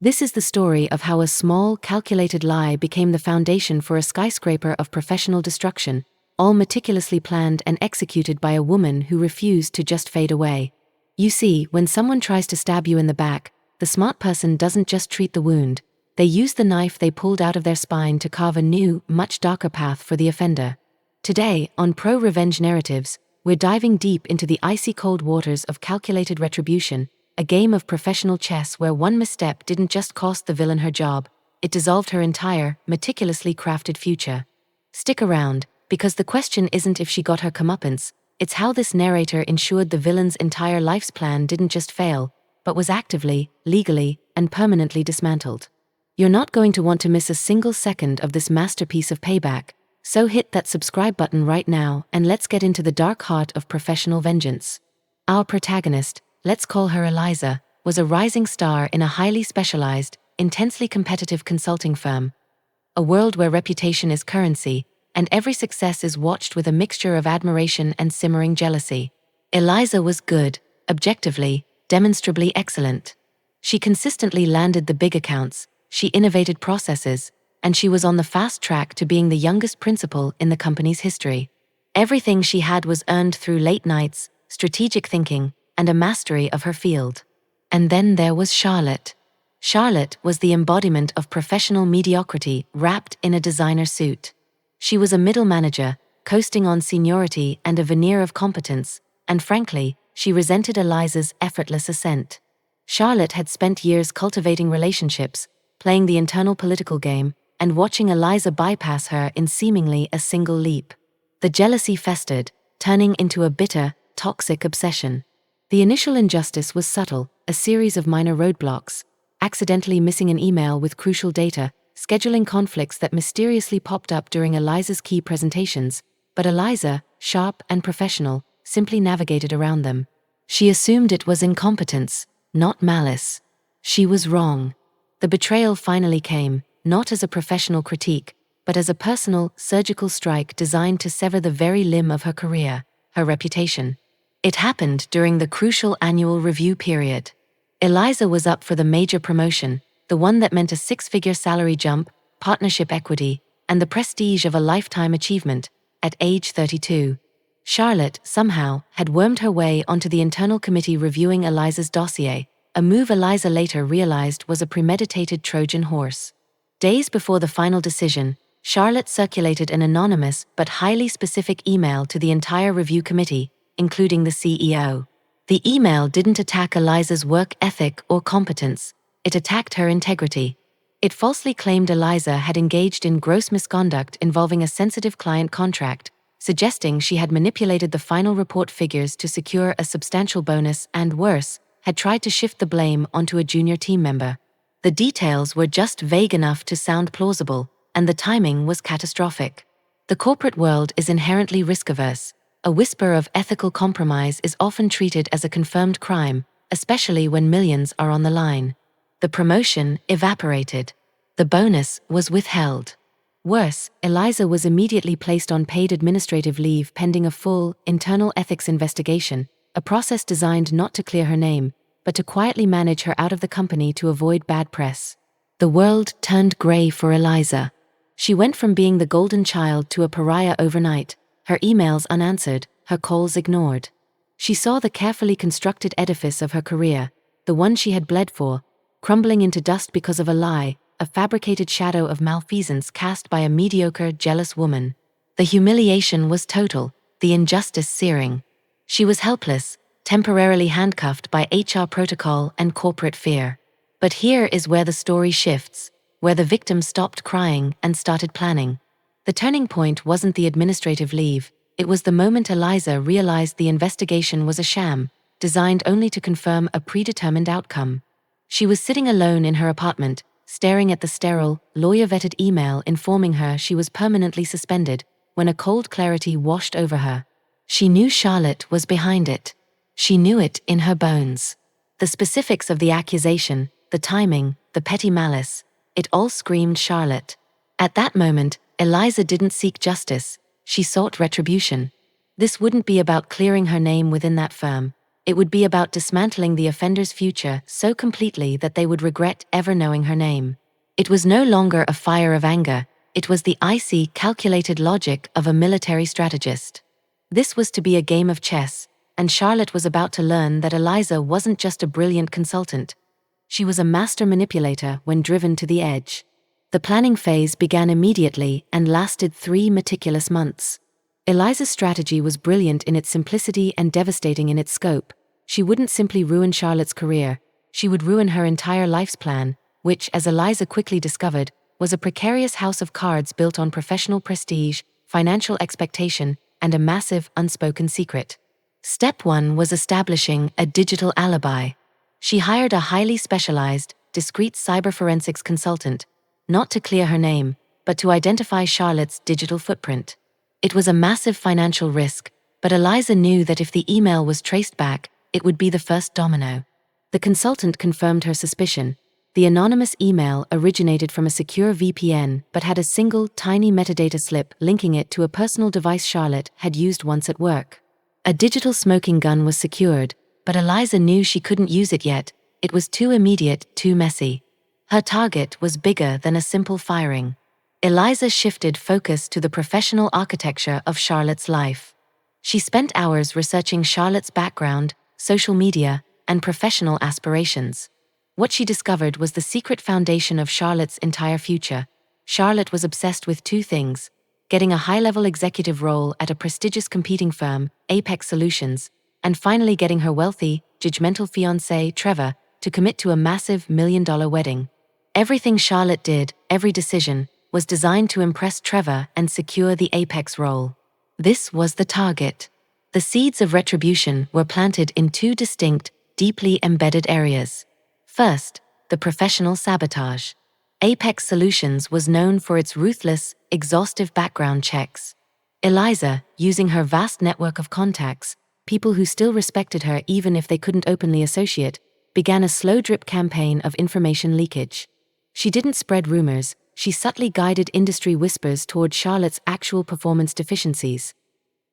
This is the story of how a small, calculated lie became the foundation for a skyscraper of professional destruction, all meticulously planned and executed by a woman who refused to just fade away. You see, when someone tries to stab you in the back, the smart person doesn't just treat the wound. They use the knife they pulled out of their spine to carve a new, much darker path for the offender. Today, on Pro-Revenge Narratives, we're diving deep into the icy cold waters of calculated retribution, a game of professional chess where one misstep didn't just cost the villain her job, it dissolved her entire, meticulously crafted future. Stick around, because the question isn't if she got her comeuppance, it's how this narrator ensured the villain's entire life's plan didn't just fail, but was actively, legally, and permanently dismantled. You're not going to want to miss a single second of this masterpiece of payback, so hit that subscribe button right now and let's get into the dark heart of professional vengeance. Our protagonist, let's call her Eliza, was a rising star in a highly specialized, intensely competitive consulting firm. A world where reputation is currency, and every success is watched with a mixture of admiration and simmering jealousy. Eliza was good, objectively, demonstrably excellent. She consistently landed the big accounts, she innovated processes, and she was on the fast track to being the youngest principal in the company's history. Everything she had was earned through late nights, strategic thinking, and a mastery of her field. And then there was Charlotte. Charlotte was the embodiment of professional mediocrity wrapped in a designer suit. She was a middle manager, coasting on seniority and a veneer of competence, and frankly, she resented Eliza's effortless ascent. Charlotte had spent years cultivating relationships, playing the internal political game, and watching Eliza bypass her in seemingly a single leap. The jealousy festered, turning into a bitter, toxic obsession. The initial injustice was subtle, a series of minor roadblocks, accidentally missing an email with crucial data, scheduling conflicts that mysteriously popped up during Eliza's key presentations, but Eliza, sharp and professional, simply navigated around them. She assumed it was incompetence, not malice. She was wrong. The betrayal finally came, not as a professional critique, but as a personal, surgical strike designed to sever the very limb of her career, her reputation. It happened during the crucial annual review period. Eliza was up for the major promotion, the one that meant a six-figure salary jump, partnership equity, and the prestige of a lifetime achievement, at age 32. Charlotte, somehow, had wormed her way onto the internal committee reviewing Eliza's dossier, a move Eliza later realized was a premeditated Trojan horse. Days before the final decision, Charlotte circulated an anonymous but highly specific email to the entire review committee, including the CEO. The email didn't attack Eliza's work ethic or competence, it attacked her integrity. It falsely claimed Eliza had engaged in gross misconduct involving a sensitive client contract, suggesting she had manipulated the final report figures to secure a substantial bonus and, worse, had tried to shift the blame onto a junior team member. The details were just vague enough to sound plausible, and the timing was catastrophic. The corporate world is inherently risk-averse. A whisper of ethical compromise is often treated as a confirmed crime, especially when millions are on the line. The promotion evaporated. The bonus was withheld. Worse, Eliza was immediately placed on paid administrative leave pending a full, internal ethics investigation, a process designed not to clear her name, but to quietly manage her out of the company to avoid bad press. The world turned gray for Eliza. She went from being the golden child to a pariah overnight, her emails unanswered, her calls ignored. She saw the carefully constructed edifice of her career, the one she had bled for, crumbling into dust because of a lie, a fabricated shadow of malfeasance cast by a mediocre, jealous woman. The humiliation was total, the injustice searing. She was helpless, temporarily handcuffed by HR protocol and corporate fear. But here is where the story shifts, where the victim stopped crying and started planning. The turning point wasn't the administrative leave, it was the moment Eliza realized the investigation was a sham, designed only to confirm a predetermined outcome. She was sitting alone in her apartment, staring at the sterile, lawyer-vetted email informing her she was permanently suspended, when a cold clarity washed over her. She knew Charlotte was behind it. She knew it in her bones. The specifics of the accusation, the timing, the petty malice, it all screamed Charlotte. At that moment, Eliza didn't seek justice, she sought retribution. This wouldn't be about clearing her name within that firm. It would be about dismantling the offender's future so completely that they would regret ever knowing her name. It was no longer a fire of anger, it was the icy, calculated logic of a military strategist. This was to be a game of chess, and Charlotte was about to learn that Eliza wasn't just a brilliant consultant. She was a master manipulator when driven to the edge. The planning phase began immediately and lasted 3 meticulous months. Eliza's strategy was brilliant in its simplicity and devastating in its scope. She wouldn't simply ruin Charlotte's career, she would ruin her entire life's plan, which, as Eliza quickly discovered, was a precarious house of cards built on professional prestige, financial expectation, and a massive, unspoken secret. Step 1 was establishing a digital alibi. She hired a highly specialized, discreet cyber-forensics consultant, not to clear her name, but to identify Charlotte's digital footprint. It was a massive financial risk, but Eliza knew that if the email was traced back, it would be the first domino. The consultant confirmed her suspicion. The anonymous email originated from a secure VPN but had a single, tiny metadata slip linking it to a personal device Charlotte had used once at work. A digital smoking gun was secured, but Eliza knew she couldn't use it yet. It was too immediate, too messy. Her target was bigger than a simple firing. Eliza shifted focus to the professional architecture of Charlotte's life. She spent hours researching Charlotte's background, social media, and professional aspirations. What she discovered was the secret foundation of Charlotte's entire future. Charlotte was obsessed with 2 things: getting a high-level executive role at a prestigious competing firm, Apex Solutions, and finally getting her wealthy, judgmental fiancé, Trevor, to commit to a massive $1 million wedding. Everything Charlotte did, every decision, was designed to impress Trevor and secure the Apex role. This was the target. The seeds of retribution were planted in 2 distinct, deeply embedded areas. First, the professional sabotage. Apex Solutions was known for its ruthless, exhaustive background checks. Eliza, using her vast network of contacts, people who still respected her even if they couldn't openly associate, began a slow drip campaign of information leakage. She didn't spread rumors, she subtly guided industry whispers toward Charlotte's actual performance deficiencies.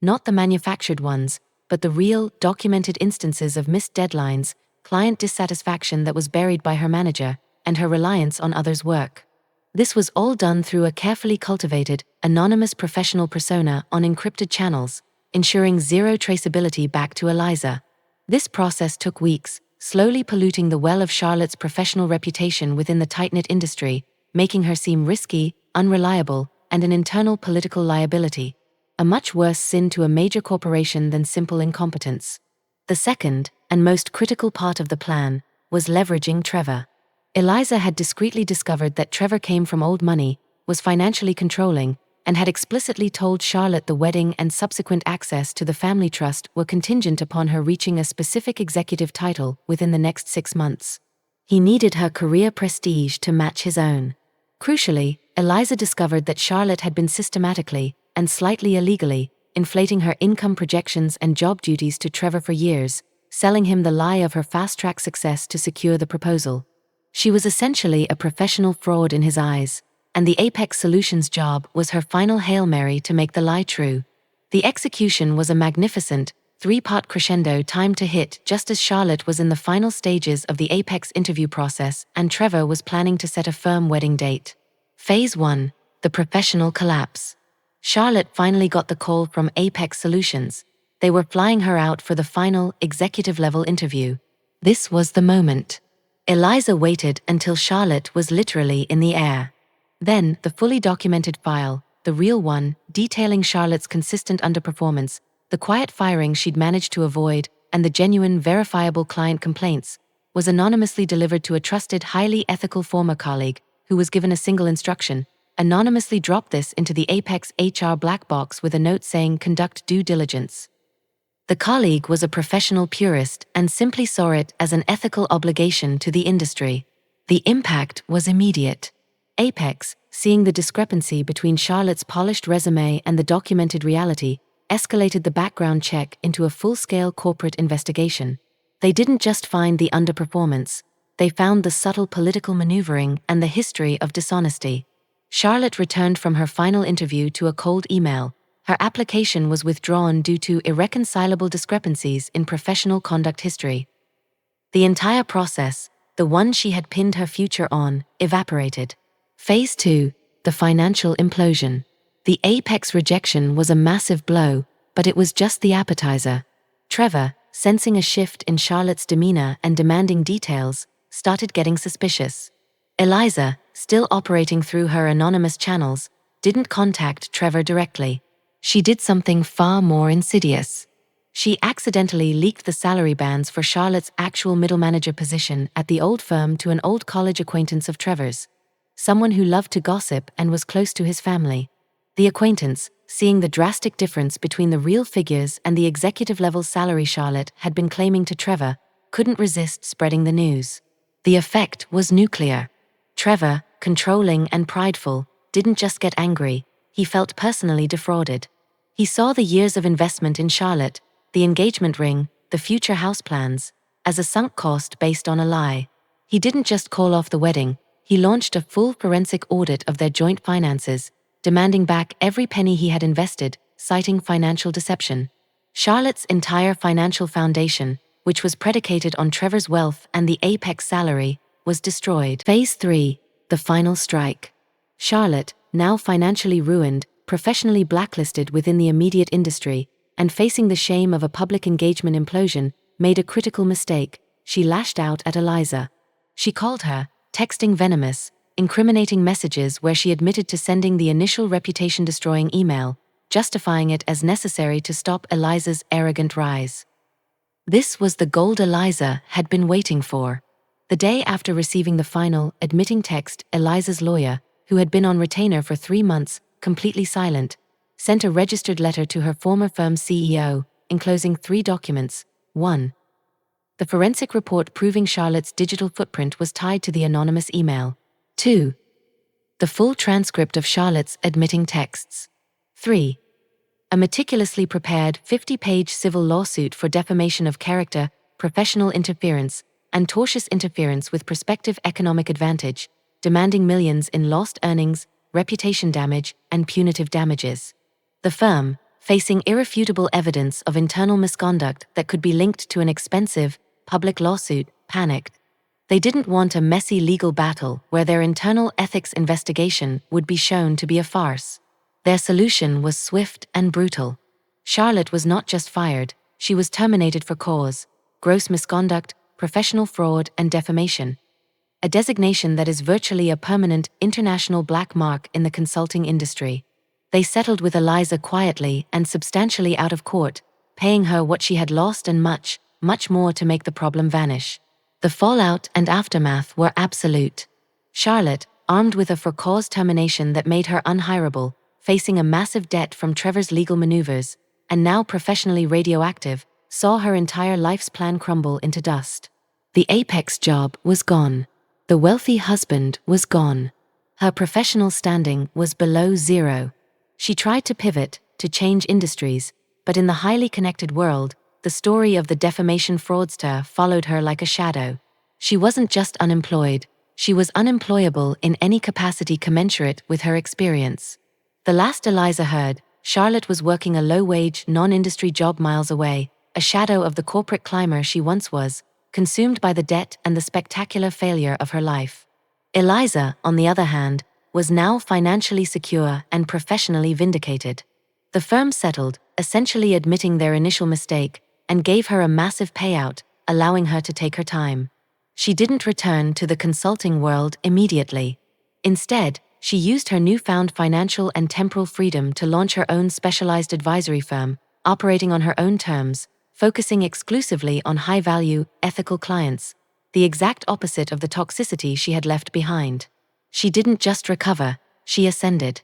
Not the manufactured ones, but the real, documented instances of missed deadlines, client dissatisfaction that was buried by her manager, and her reliance on others' work. This was all done through a carefully cultivated, anonymous professional persona on encrypted channels, ensuring zero traceability back to Eliza. This process took weeks, slowly polluting the well of Charlotte's professional reputation within the tight-knit industry, making her seem risky, unreliable, and an internal political liability. A much worse sin to a major corporation than simple incompetence. The second, and most critical part of the plan, was leveraging Trevor. Eliza had discreetly discovered that Trevor came from old money, was financially controlling, and had explicitly told Charlotte the wedding and subsequent access to the family trust were contingent upon her reaching a specific executive title within the next 6 months. He needed her career prestige to match his own. Crucially, Eliza discovered that Charlotte had been systematically, and slightly illegally, inflating her income projections and job duties to Trevor for years, selling him the lie of her fast-track success to secure the proposal. She was essentially a professional fraud in his eyes, and the Apex Solutions job was her final Hail Mary to make the lie true. The execution was a magnificent, 3-part crescendo timed to hit just as Charlotte was in the final stages of the Apex interview process and Trevor was planning to set a firm wedding date. Phase 1, the professional collapse. Charlotte finally got the call from Apex Solutions. They were flying her out for the final, executive-level interview. This was the moment. Eliza waited until Charlotte was literally in the air. Then, the fully documented file, the real one, detailing Charlotte's consistent underperformance, the quiet firing she'd managed to avoid, and the genuine, verifiable client complaints, was anonymously delivered to a trusted, highly ethical former colleague who was given a single instruction: anonymously drop this into the Apex HR black box with a note saying conduct due diligence. The colleague was a professional purist and simply saw it as an ethical obligation to the industry. The impact was immediate. Apex, seeing the discrepancy between Charlotte's polished resume and the documented reality, escalated the background check into a full-scale corporate investigation. They didn't just find the underperformance, they found the subtle political maneuvering and the history of dishonesty. Charlotte returned from her final interview to a cold email, Her application was withdrawn due to irreconcilable discrepancies in professional conduct history. The entire process, the one she had pinned her future on, evaporated. Phase 2, the financial implosion. The apex rejection was a massive blow, but it was just the appetizer. Trevor, sensing a shift in Charlotte's demeanor and demanding details, started getting suspicious. Eliza, still operating through her anonymous channels, didn't contact Trevor directly. She did something far more insidious. She accidentally leaked the salary bands for Charlotte's actual middle manager position at the old firm to an old college acquaintance of Trevor's, someone who loved to gossip and was close to his family. The acquaintance, seeing the drastic difference between the real figures and the executive-level salary Charlotte had been claiming to Trevor, couldn't resist spreading the news. The effect was nuclear. Trevor, controlling and prideful, didn't just get angry, he felt personally defrauded. He saw the years of investment in Charlotte, the engagement ring, the future house plans, as a sunk cost based on a lie. He didn't just call off the wedding, he launched a full forensic audit of their joint finances, demanding back every penny he had invested, citing financial deception. Charlotte's entire financial foundation, which was predicated on Trevor's wealth and the apex salary, was destroyed. Phase 3, the final strike. Charlotte, now financially ruined, professionally blacklisted within the immediate industry, and facing the shame of a public engagement implosion, made a critical mistake. She lashed out at Eliza. She called her, texting venomous, incriminating messages where she admitted to sending the initial reputation-destroying email, justifying it as necessary to stop Eliza's arrogant rise. This was the gold Eliza had been waiting for. The day after receiving the final, admitting text, Eliza's lawyer, who had been on retainer for 3 months, completely silent, sent a registered letter to her former firm's CEO, enclosing 3 documents. 1. The forensic report proving Charlotte's digital footprint was tied to the anonymous email. 2. The full transcript of Charlotte's admitting texts. 3. A meticulously prepared 50-page civil lawsuit for defamation of character, professional interference, and tortious interference with prospective economic advantage, demanding millions in lost earnings, reputation damage, and punitive damages. The firm, facing irrefutable evidence of internal misconduct that could be linked to an expensive, public lawsuit, panicked. They didn't want a messy legal battle where their internal ethics investigation would be shown to be a farce. Their solution was swift and brutal. Charlotte was not just fired, she was terminated for cause, gross misconduct, professional fraud, and defamation. A designation that is virtually a permanent international black mark in the consulting industry. They settled with Eliza quietly and substantially out of court, paying her what she had lost and much, much more to make the problem vanish. The fallout and aftermath were absolute. Charlotte, armed with a for-cause termination that made her unhireable, facing a massive debt from Trevor's legal maneuvers, and now professionally radioactive, saw her entire life's plan crumble into dust. The apex job was gone. The wealthy husband was gone. Her professional standing was below zero. She tried to pivot, to change industries, but in the highly connected world, the story of the defamation fraudster followed her like a shadow. She wasn't just unemployed, she was unemployable in any capacity commensurate with her experience. The last Eliza heard, Charlotte was working a low-wage, non-industry job miles away, a shadow of the corporate climber she once was, consumed by the debt and the spectacular failure of her life. Eliza, on the other hand, was now financially secure and professionally vindicated. The firm settled, essentially admitting their initial mistake, and gave her a massive payout, allowing her to take her time. She didn't return to the consulting world immediately. Instead, she used her newfound financial and temporal freedom to launch her own specialized advisory firm, operating on her own terms, focusing exclusively on high-value, ethical clients, the exact opposite of the toxicity she had left behind. She didn't just recover, she ascended.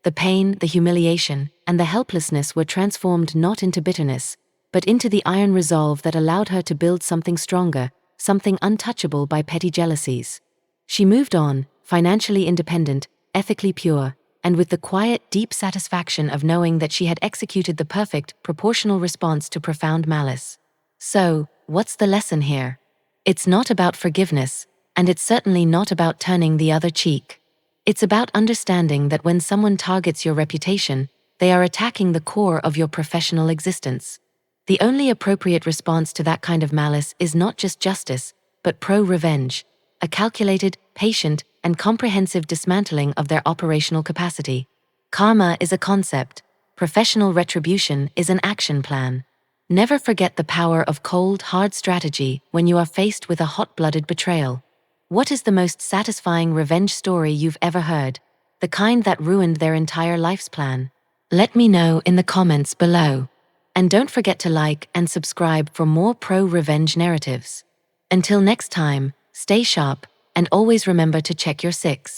The pain, the humiliation, and the helplessness were transformed not into bitterness, but into the iron resolve that allowed her to build something stronger, something untouchable by petty jealousies. She moved on, financially independent, ethically pure, and with the quiet, deep satisfaction of knowing that she had executed the perfect, proportional response to profound malice. So, what's the lesson here? It's not about forgiveness, and it's certainly not about turning the other cheek. It's about understanding that when someone targets your reputation, They are attacking the core of your professional existence. The only appropriate response to that kind of malice is not just justice, but pro-revenge, a calculated, patient, and comprehensive dismantling of their operational capacity. Karma is a concept. Professional retribution is an action plan. Never forget the power of cold, hard strategy when you are faced with a hot-blooded betrayal. What is the most satisfying revenge story you've ever heard? The kind that ruined their entire life's plan? Let me know in the comments below. And don't forget to like and subscribe for more pro-revenge narratives. Until next time, stay sharp, and always remember to check your six.